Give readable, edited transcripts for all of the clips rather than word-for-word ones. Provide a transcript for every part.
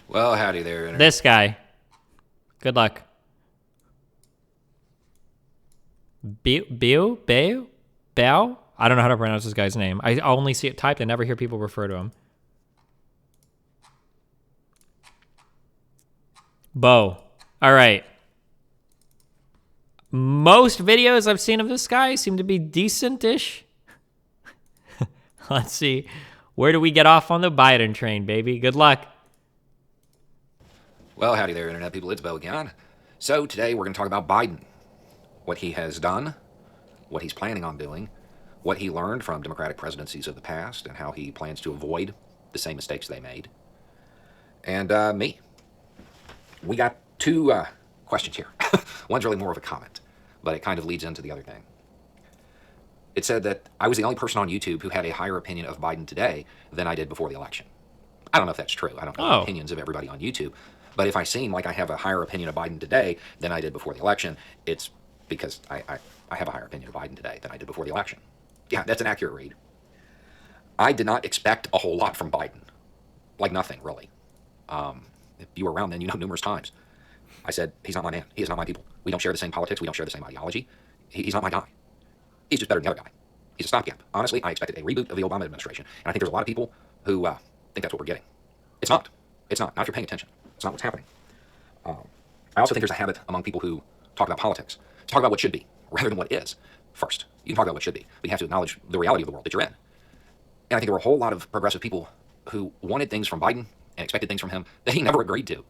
Well, howdy there, Internet. This guy. Good luck. Beau? I don't know how to pronounce this guy's name. I only see it typed. I never hear people refer to him. Beau. All right. Most videos I've seen of this guy seem to be decent-ish. Let's see. Where do we get off on the Biden train, baby? Good luck. Well, howdy there, Internet people. It's Beau again. So today we're going to talk about Biden, what he has done, what he's planning on doing, what he learned from Democratic presidencies of the past, and how he plans to avoid the same mistakes they made. And me. We got two questions here. One's really more of a comment, but it kind of leads into the other thing. It said that I was the only person on YouTube who had a higher opinion of Biden today than I did before the election. I don't know if that's true. I don't know the opinions of everybody on YouTube. But if I seem like I have a higher opinion of Biden today than I did before the election, it's because I have a higher opinion of Biden today than I did before the election. Yeah, that's an accurate read. I did not expect a whole lot from Biden. Like nothing, really. If you were around then, you know numerous times. I said, he's not my man. He is not my people. We don't share the same politics. We don't share the same ideology. He's not my guy. He's just better than the other guy. He's a stopgap. Honestly, I expected a reboot of the Obama administration. And I think there's a lot of people who think that's what we're getting. It's not. It's not. Not if you're paying attention. It's not what's happening. I also think there's a habit among people who talk about politics to talk about what should be rather than what is first. You can talk about what should be, but you have to acknowledge the reality of the world that you're in. And I think there were a whole lot of progressive people who wanted things from Biden and expected things from him that he never agreed to.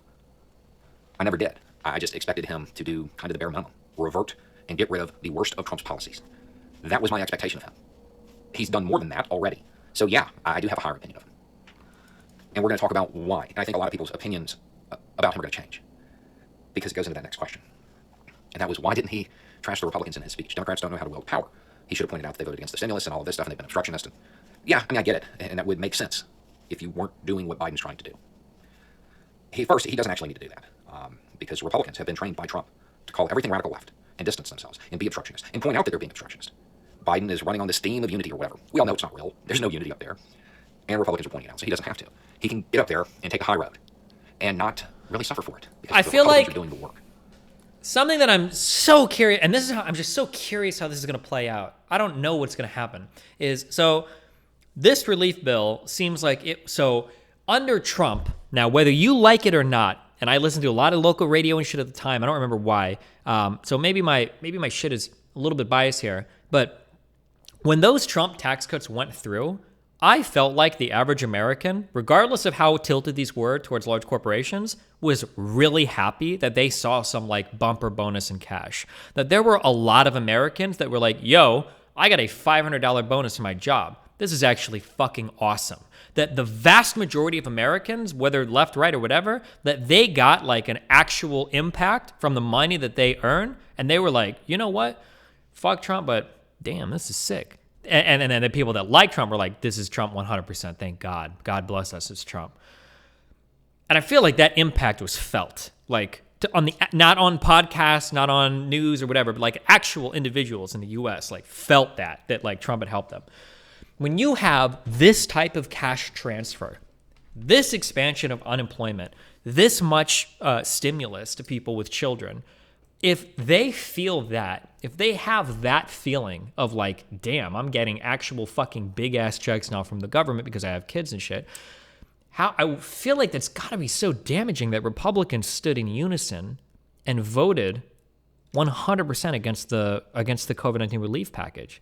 I never did. I just expected him to do kind of the bare minimum, revert and get rid of the worst of Trump's policies. That was my expectation of him. He's done more than that already. So yeah, I do have a higher opinion of him. And we're going to talk about why. And I think a lot of people's opinions about him are going to change because it goes into that next question. And that was, why didn't he trash the Republicans in his speech? Democrats don't know how to wield power. He should have pointed out that they voted against the stimulus and all of this stuff and they've been obstructionist. And yeah, I mean, I get it. And that would make sense if you weren't doing what Biden's trying to do. He doesn't actually need to do that because Republicans have been trained by Trump to call everything radical left and distance themselves and be obstructionist and point out that they're being obstructionist. Biden is running on this theme of unity or whatever. We all know it's not real. There's no unity up there. And Republicans are pointing it out, so he doesn't have to. He can get up there and take a high road and not really suffer for it. Because I feel like are doing the work. Something that I'm so curious, and this is how I'm just so curious how this is going to play out. I don't know what's going to happen. So this relief bill seems like it. So under Trump, now whether you like it or not, and I listened to a lot of local radio and shit at the time. I don't remember why. So maybe my shit is a little bit biased here, but when those Trump tax cuts went through, I felt like the average American, regardless of how tilted these were towards large corporations, was really happy that they saw some like bumper bonus in cash. That there were a lot of Americans that were like, yo, I got a $500 bonus in my job. This is actually fucking awesome. That the vast majority of Americans, whether left, right, or whatever, that they got like an actual impact from the money that they earn. And they were like, you know what? Fuck Trump, but damn, this is sick. And then the people that like Trump were like, this is Trump 100%. Thank God. God bless us, it's Trump. And I feel like that impact was felt. Like, not on podcasts, not on news or whatever, but like actual individuals in the U.S. like felt that like Trump had helped them. When you have this type of cash transfer, this expansion of unemployment, this much stimulus to people with children, if they feel that, if they have that feeling of like, damn, I'm getting actual fucking big ass checks now from the government because I have kids and shit, I feel like that's got to be so damaging that Republicans stood in unison and voted 100% against the COVID-19 relief package,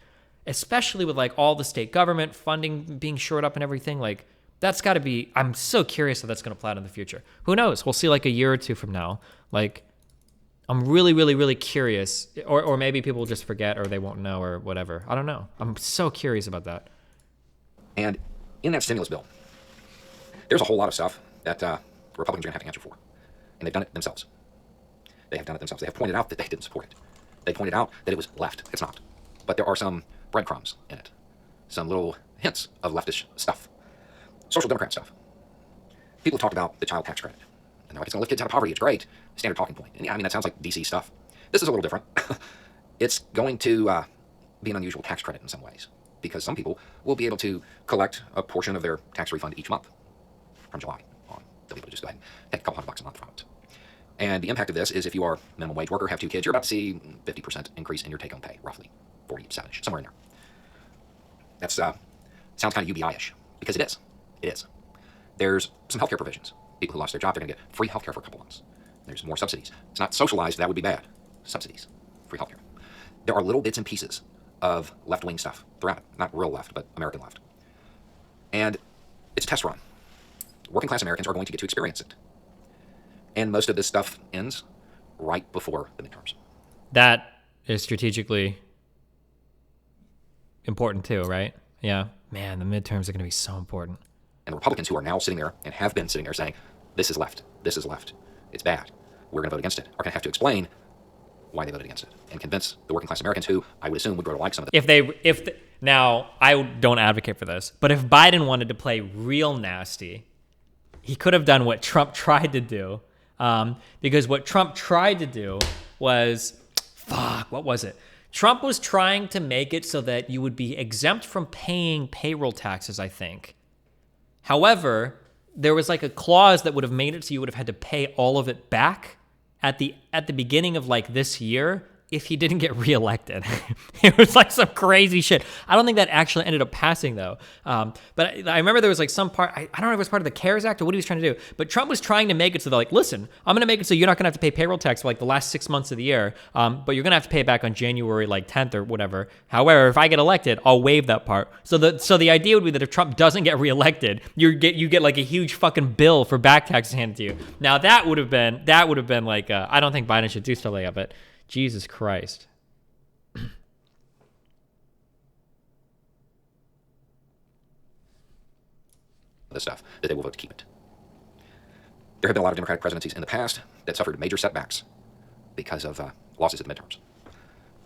especially with like all the state government funding being shored up and everything. Like, that's got to be, I'm so curious how that's going to play out in the future. Who knows? We'll see like a year or two from now. Like, I'm really, really, really curious, or maybe people will just forget or they won't know or whatever. I don't know. I'm so curious about that. And in that stimulus bill, there's a whole lot of stuff that Republicans are going to have to answer for. And they've done it themselves. They have done it themselves. They have pointed out that they didn't support it. They pointed out that it was left. It's not. But there are some breadcrumbs in it. Some little hints of leftish stuff. Social Democrat stuff. People have talked about the child tax credit. And they're like, it's going to lift kids out of poverty. It's great. Standard talking point. And yeah, I mean, that sounds like DC stuff. This is a little different. It's going to be an unusual tax credit in some ways, because some people will be able to collect a portion of their tax refund each month from July on. They'll be able to just go ahead and take a couple $100 a month from it. And the impact of this is if you are a minimum wage worker, have 2 kids, you're about to see 50% increase in your take-home pay, roughly 47-ish, somewhere in there. That's sounds kind of UBI-ish, because it is. It is. There's some healthcare provisions. People who lost their job, they're going to get free healthcare for a couple months. There's more subsidies. It's not socialized, that would be bad. Subsidies, free healthcare. There are little bits and pieces of left-wing stuff throughout it. Not real left, but American left. And it's a test run. Working class Americans are going to get to experience it. And most of this stuff ends right before the midterms. That is strategically important too, right? Yeah. Man, the midterms are going to be so important. And the Republicans who are now sitting there and have been sitting there saying, this is left, it's bad, we're going to vote against it, are going to have to explain why they voted against it and convince the working class Americans who I would assume would grow to like some of it. Now, I don't advocate for this, but if Biden wanted to play real nasty, he could have done what Trump tried to do. Because what Trump tried to do was, what was it? Trump was trying to make it so that you would be exempt from paying payroll taxes, I think. However, there was like a clause that would have made it so you would have had to pay all of it back at the beginning of like this year if he didn't get reelected. It was like some crazy shit. I don't think that actually ended up passing though. But I remember there was like some part, I don't know if it was part of the CARES Act or what he was trying to do, but Trump was trying to make it so they're like, listen, I'm going to make it so you're not going to have to pay payroll tax for like the last 6 months of the year, but you're going to have to pay it back on January like 10th or whatever. However, if I get elected, I'll waive that part. So the idea would be that if Trump doesn't get reelected, you get like a huge fucking bill for back taxes handed to you. Now that would have been like, I don't think Biden should do stuff like that, but Jesus Christ. The stuff that they will vote to keep it. There have been a lot of Democratic presidencies in the past that suffered major setbacks because of losses at the midterms.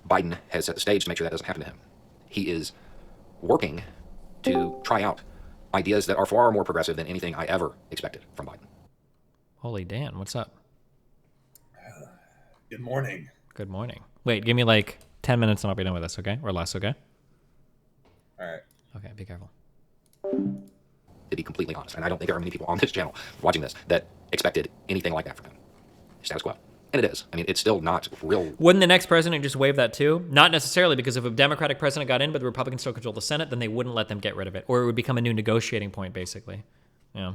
Biden has set the stage to make sure that doesn't happen to him. He is working to try out ideas that are far more progressive than anything I ever expected from Biden. Holy Dan, what's up? Good morning. Good morning. Wait, give me like 10 minutes and I'll be done with this, okay? Or less, okay? All right. Okay, be careful. To be completely honest, and I don't think there are many people on this channel watching this that expected anything like that from him. Status quo. And it is. I mean, it's still not real. Wouldn't the next president just waive that too? Not necessarily, because if a Democratic president got in but the Republicans still control the Senate, then they wouldn't let them get rid of it. Or it would become a new negotiating point, basically. Yeah.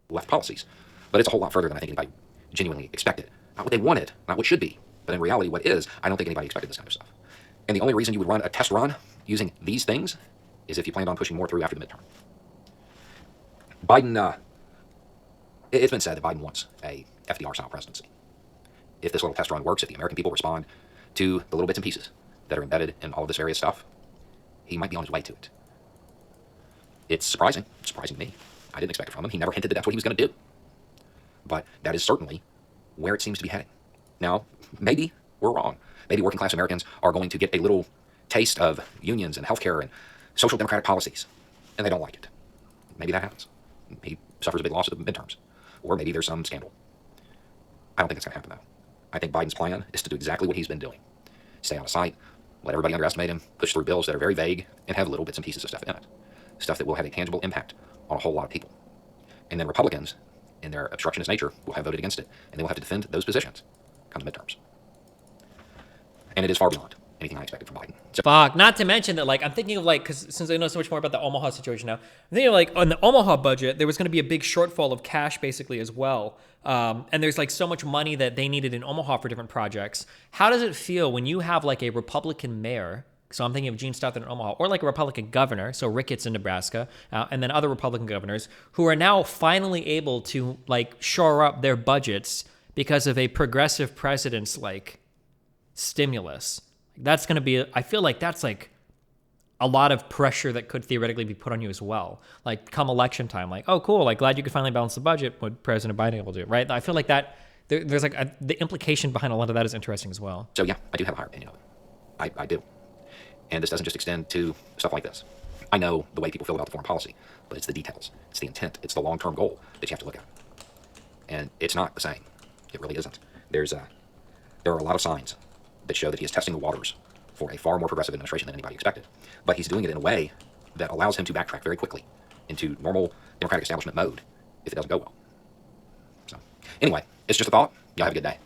Left policies. But it's a whole lot further than I think anybody genuinely expected. Not what they wanted, not what should be. But in reality, what is, I don't think anybody expected this kind of stuff. And the only reason you would run a test run using these things is if you planned on pushing more through after the midterm. Biden, it's been said that Biden wants a FDR-style presidency. If this little test run works, if the American people respond to the little bits and pieces that are embedded in all of this various stuff, he might be on his way to it. It's surprising to me. I didn't expect it from him. He never hinted that that's what he was going to do. But that is certainly where it seems to be heading. Now, maybe we're wrong. Maybe working class Americans are going to get a little taste of unions and healthcare and social democratic policies, and they don't like it. Maybe that happens. He suffers a big loss at the midterms. Or maybe there's some scandal. I don't think it's going to happen, though. I think Biden's plan is to do exactly what he's been doing. Stay out of sight, let everybody underestimate him, push through bills that are very vague, and have little bits and pieces of stuff in it. Stuff that will have a tangible impact on a whole lot of people. And then Republicans, in their obstructionist nature, will have voted against it, and they will have to defend those positions come the midterms. And it is far beyond anything I expected from Biden. So, Not to mention that, like, I'm thinking of, like, because since I know so much more about the Omaha situation now, I'm thinking of, like, on the Omaha budget, there was going to be a big shortfall of cash, basically, as well. And there's, like, so much money that they needed in Omaha for different projects. How does it feel when you have, like, a Republican mayor? So I'm thinking of Gene Stoughton in Omaha, or like a Republican governor, so Ricketts in Nebraska, and then other Republican governors who are now finally able to, like, shore up their budgets because of a progressive president's, like, stimulus. That's going to be, I feel like that's like a lot of pressure that could theoretically be put on you as well. Like come election time, like, oh, cool, like glad you could finally balance the budget, what President Biden able to do, right? I feel like that, there's like the implication behind a lot of that is interesting as well. So yeah, I do have a higher opinion of it. I do. And this doesn't just extend to stuff like this. I know the way people feel about the foreign policy, but it's the details, it's the intent, it's the long-term goal that you have to look at. And it's not the same. It really isn't. There are a lot of signs that show that he is testing the waters for a far more progressive administration than anybody expected. But he's doing it in a way that allows him to backtrack very quickly into normal Democratic establishment mode if it doesn't go well. Anyway, it's just a thought. Y'all have a good day.